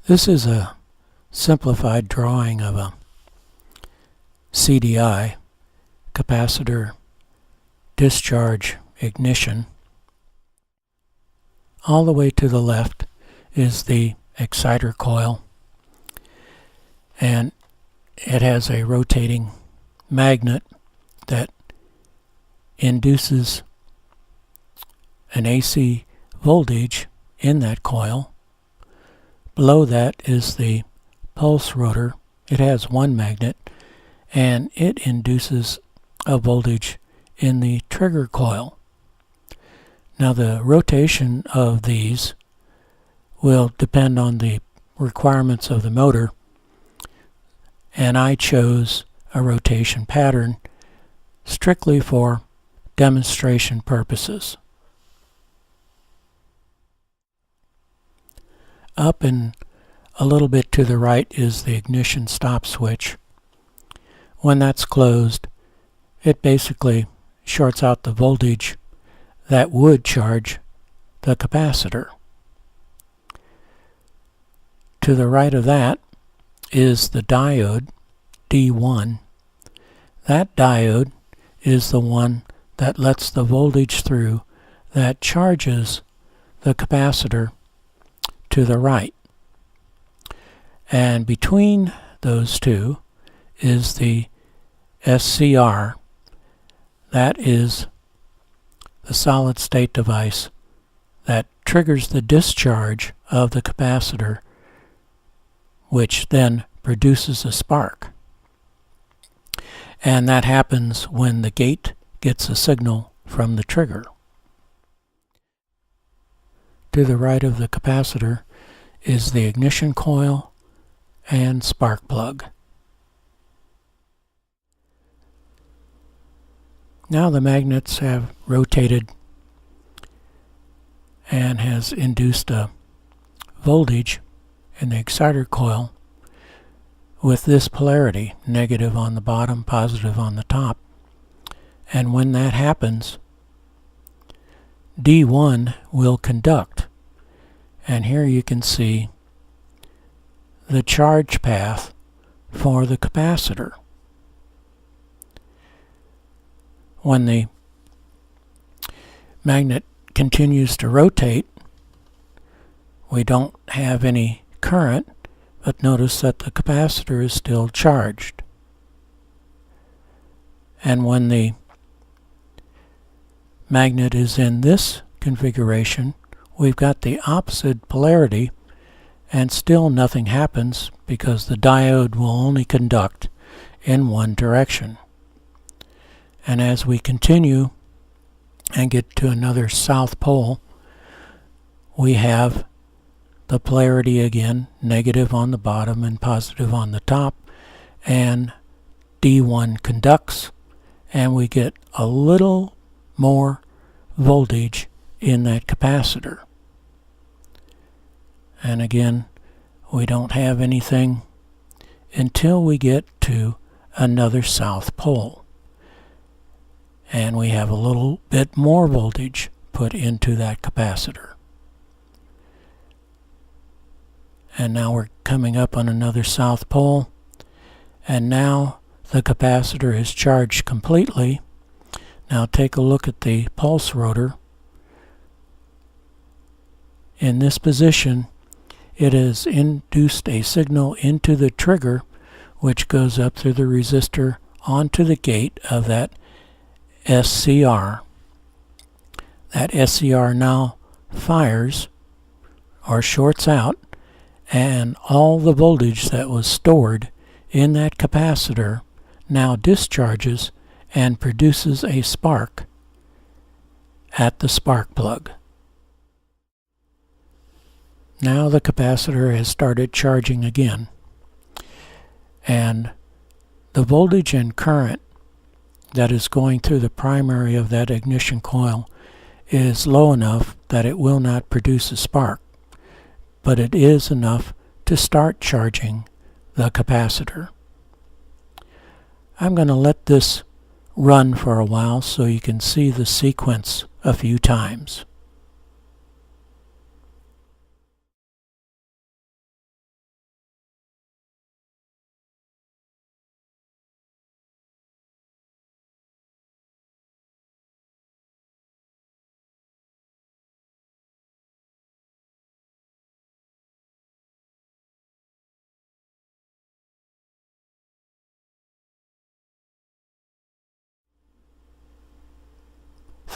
This is a simplified drawing of a CDI, capacitor discharge ignition. All the way to the left is the exciter coil, and it has a rotating magnet that induces an AC voltage in that coil. Below that is the pulse rotor. It has one magnet, and it induces a voltage in the trigger coil. Now the rotation of these will depend on the requirements of the motor, and I chose a rotation pattern strictly for demonstration purposes. Up and a little bit to the right is the ignition stop switch. When that's closed, it basically shorts out the voltage that would charge the capacitor. To the right of that is the diode, D1. That diode is the one that lets the voltage through that charges the capacitor to the right. And between those two is the SCR. That is the solid state device that triggers the discharge of the capacitor, which then produces a spark. And that happens when the gate gets a signal from the trigger. To the right of the capacitor is the ignition coil and spark plug. Now the magnets have rotated and has induced a voltage in the exciter coil with this polarity, negative on the bottom, positive on the top. And when that happens, D1 will conduct. And here you can see the charge path for the capacitor. When the magnet continues to rotate, we don't have any current, but notice that the capacitor is still charged. And when the magnet is in this configuration, we've got the opposite polarity, and still nothing happens because the diode will only conduct in one direction. And as we continue and get to another south pole, we have the polarity again, negative on the bottom and positive on the top, and D1 conducts, and we get a little more voltage in that capacitor. And again, we don't have anything until we get to another south pole. And we have a little bit more voltage put into that capacitor. And now we're coming up on another south pole, and now the capacitor is charged completely. Now take a look at the pulse rotor. In this position, it has induced a signal into the trigger, which goes up through the resistor onto the gate of that SCR. That SCR now fires or shorts out, and all the voltage that was stored in that capacitor now discharges and produces a spark at the spark plug. Now the capacitor has started charging again, and the voltage and current that is going through the primary of that ignition coil is low enough that it will not produce a spark, but it is enough to start charging the capacitor. I'm going to let this run for a while so you can see the sequence a few times.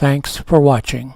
Thanks for watching.